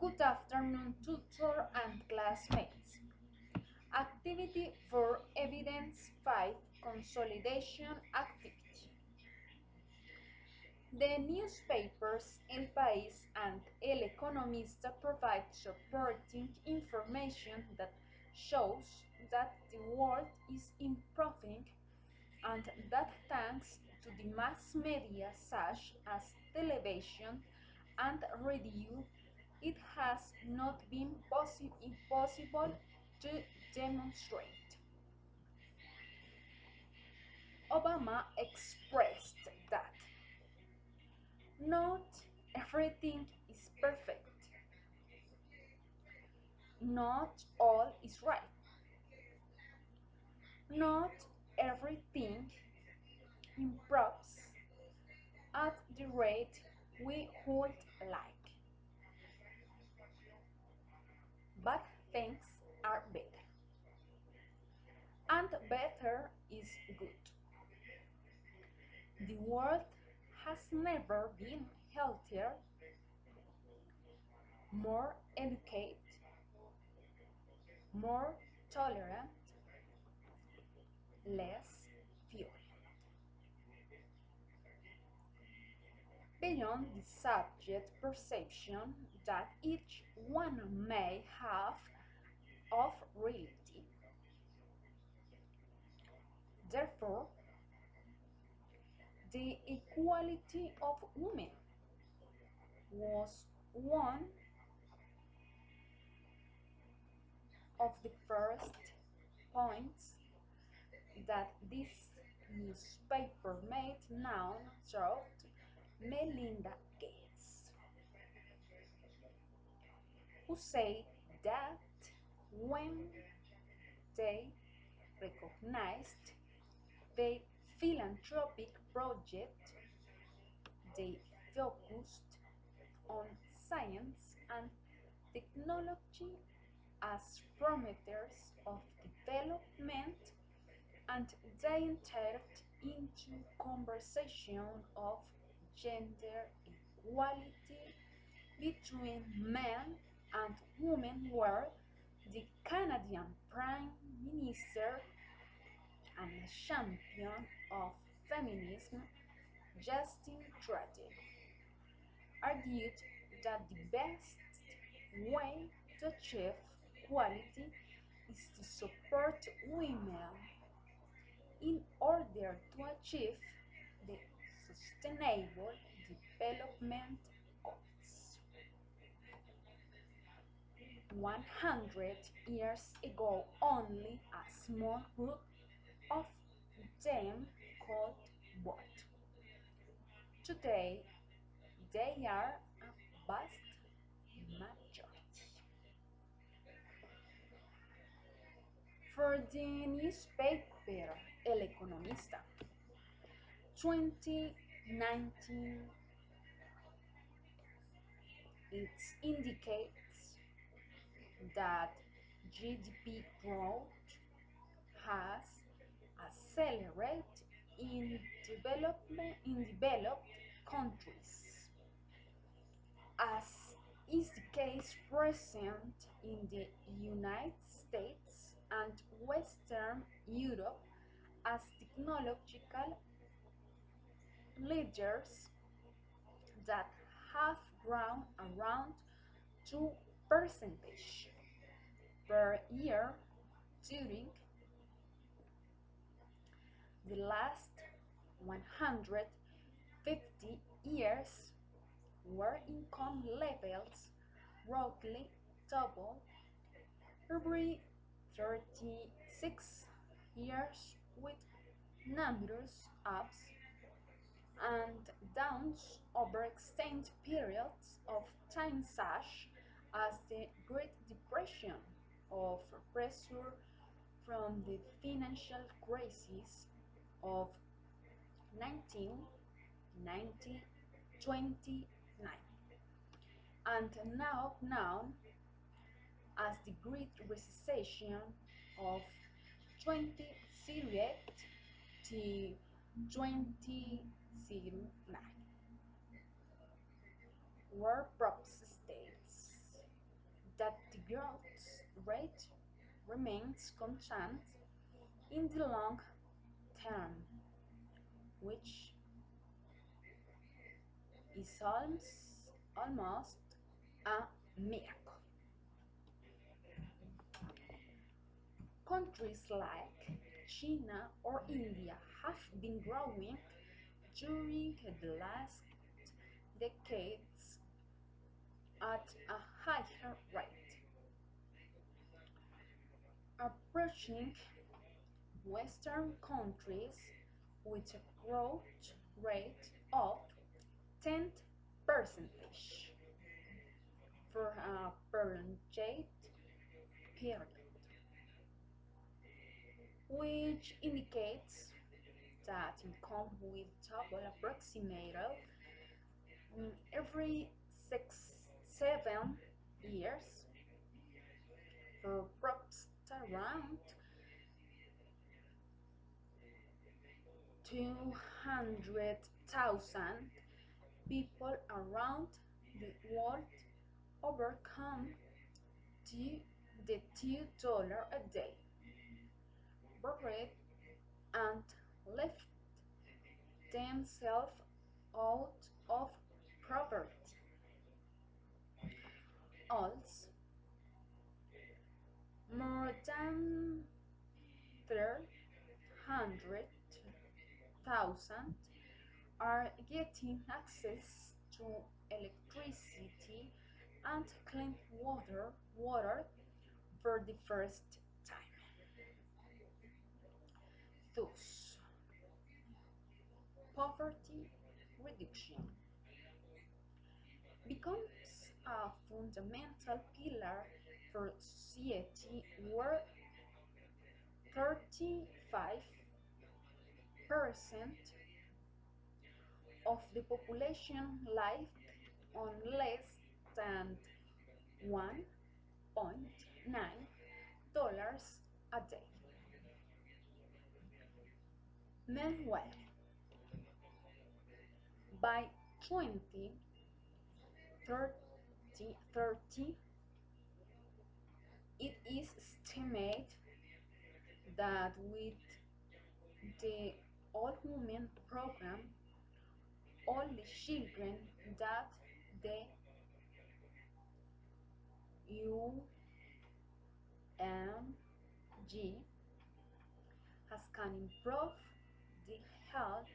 Good afternoon, tutor and classmates. Activity for Evidence 5 Consolidation Activity. The newspapers El País and El Economista provide supporting information that shows that the world is improving and that thanks to the mass media such as television and radio, it has not been impossible to demonstrate. Obama expressed that not everything is perfect, not all is right, not everything improves at the rate we would like, but things are better, and better is good. The world has never been healthier, more educated, more tolerant, less violent. Beyond the subject perception that each one may have of reality, therefore, the equality of women was one of the first points that this newspaper made known through Melinda Gates, who said that when they recognized the philanthropic project, they focused on science and technology as promoters of development, and they entered into conversation of gender equality between men and women, where the Canadian Prime Minister and a champion of feminism, Justin Trudeau, argued that the best way to achieve equality is to support women in order to achieve the Sustainable Development Goals. 100 years ago, only a small group of them could vote. Today, they are a vast majority. For the newspaper El Economista, 2019, it indicates that GDP growth has accelerated in developed countries, as is the case present in the United States and Western Europe, as technological leaders that have grown around 2% per year during the last 150 years, where income levels roughly double every 36 years, with numerous ups and downs over extended periods of time, such as the Great Depression, of pressure from the financial crisis of 1929, and now known as the Great Recession of 2008 to 2009, where props states growth rate remains constant in the long term, which is almost a miracle. Countries like China or India have been growing during the last decades at a higher rate, approaching Western countries with a growth rate of 10 percentage for a prolonged period, which indicates that income will double approximately every 6-7 years for perhaps around 200,000 people around the world overcome the $2 a day barrier and lift themselves out of poverty. Also, more than 300,000 are getting access to electricity and clean water for the first time. Thus, poverty reduction becomes a fundamental pillar for society where 35% of the population live on less than $1.9 a day. Meanwhile, by 2030, it is estimated that with the All Women program, all the children that the UNG has can improve the health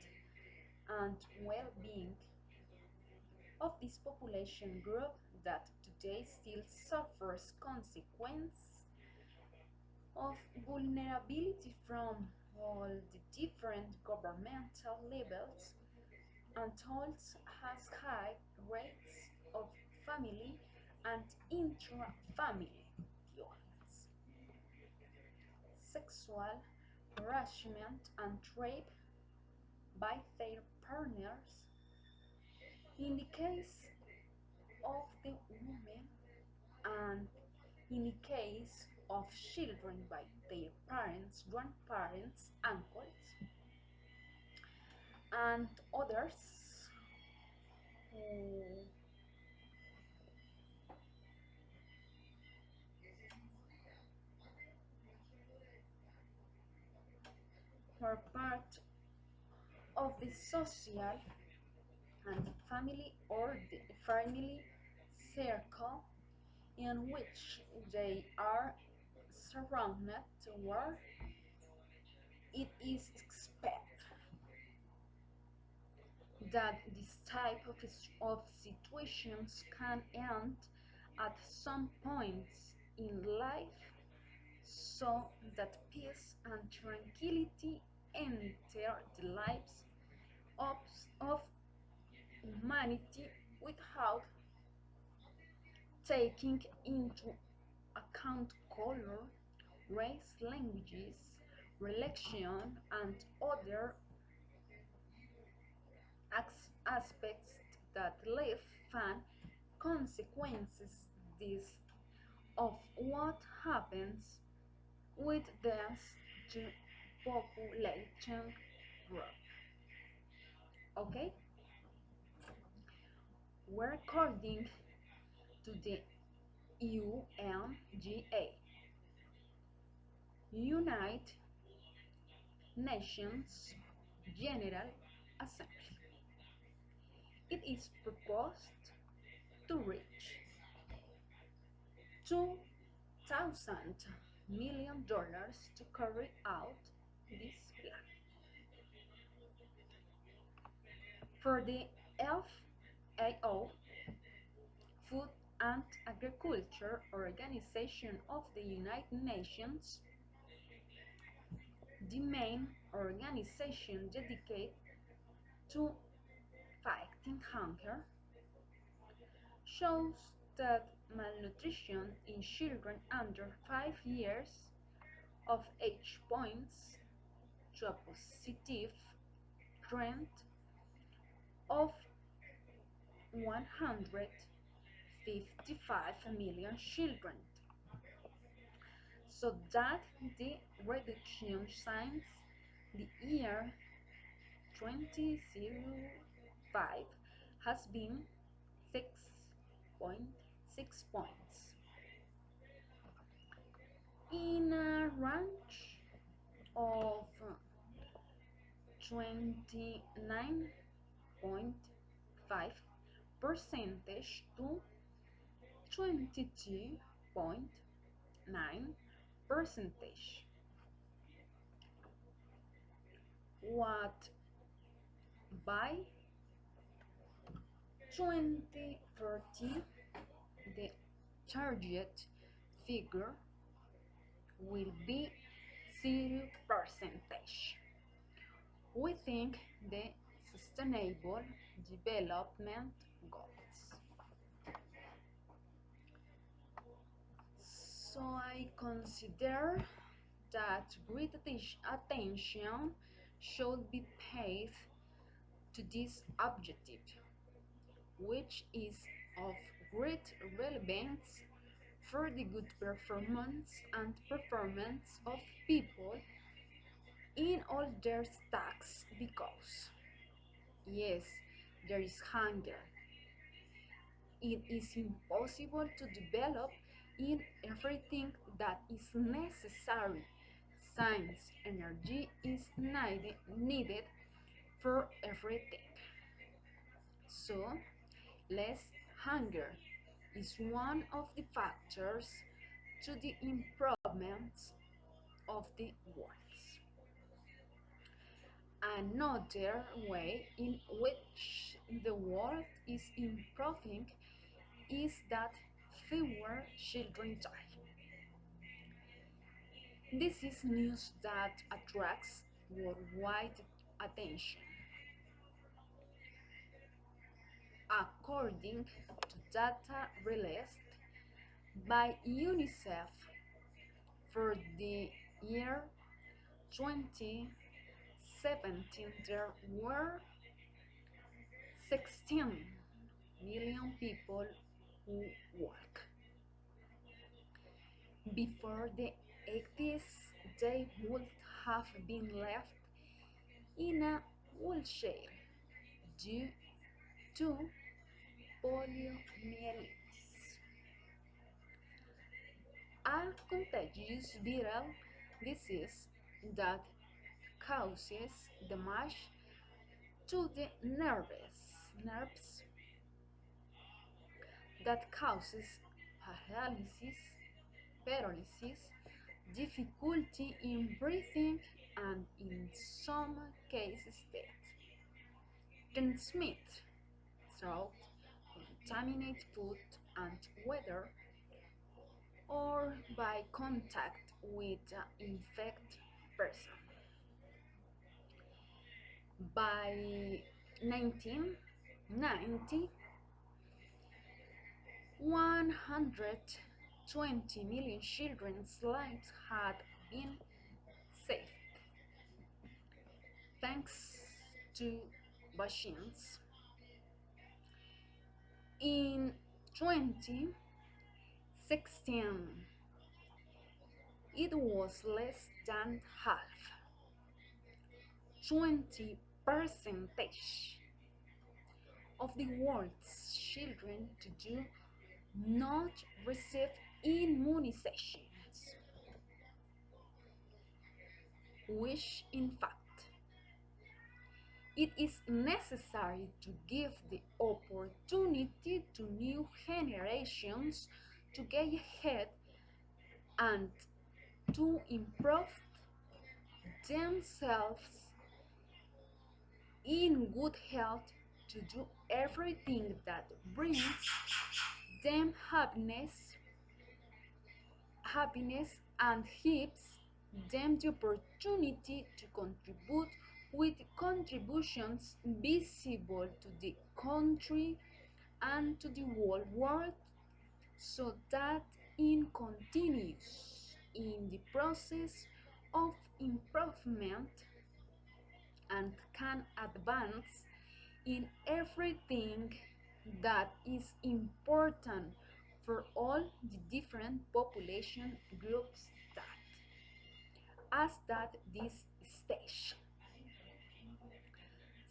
and well-being of this population group that today still suffers consequences of vulnerability from all the different governmental levels and also has high rates of family and intra-family violence, sexual harassment and rape by their partners in the case of the women and in the case of children by their parents, grandparents, uncles, and others who were part of the social and family or the family circle in which they are surrounded where it is expected that this type of situations can end at some points in life so that peace and tranquility enter the lives of, of humanity without taking into account color, race, languages, religion, and other aspects that leave fan consequences this of what happens with this population group. Okay, we're according to the UNGA, United Nations General Assembly. It is proposed to reach $2,000 million to carry out this plan. For the FAO, Food and Agriculture Organization of the United Nations, the main organization dedicated to fighting hunger, shows that malnutrition in children under 5 years of age points to a positive trend of 155 million children, so that the reduction since the year 2005 has been 6.6 points. In a range of 29.5 percentage to 22.9 percentage. What by 2030 the target figure will be 0 percentage. We think the Sustainable Development Goals. So I consider that great attention should be paid to this objective, which is of great relevance for the good performance of people in all their tasks, because yes, there is hunger. It is impossible to develop in everything that is necessary. Science energy is needed for everything. So, less hunger is one of the factors to the improvements of the world. Another way in which the world is improving is that fewer children die. This is news that attracts worldwide attention. According to data released by UNICEF for the year 2017, there were 16 million people who work. Before the 80s, they would have been left in a wheelchair due to poliomyelitis, a contagious viral disease that causes damage to the nerves, that causes paralysis, difficulty in breathing, and in some cases death. Transmit through contaminated food and water, or by contact with an infected person. By 1990, 120 million children's lives had been saved thanks to vaccines. In 2016, it was less than half, 20% of the world's children to do not receive immunizations, which in fact it is necessary to give the opportunity to new generations to get ahead and to improve themselves in good health, to do everything that brings them happiness and gives them the opportunity to contribute with contributions visible to the country and to the whole world, so that it continues in the process of improvement and can advance in everything that is important for all the different population groups that this stage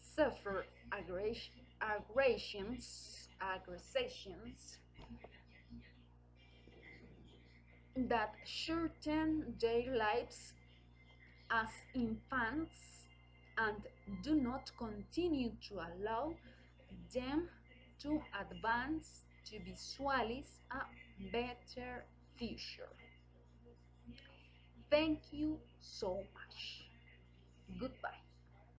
suffer aggressations that shorten their lives as infants and do not continue to allow them to advance to visualize a better future. Thank you so much. Goodbye.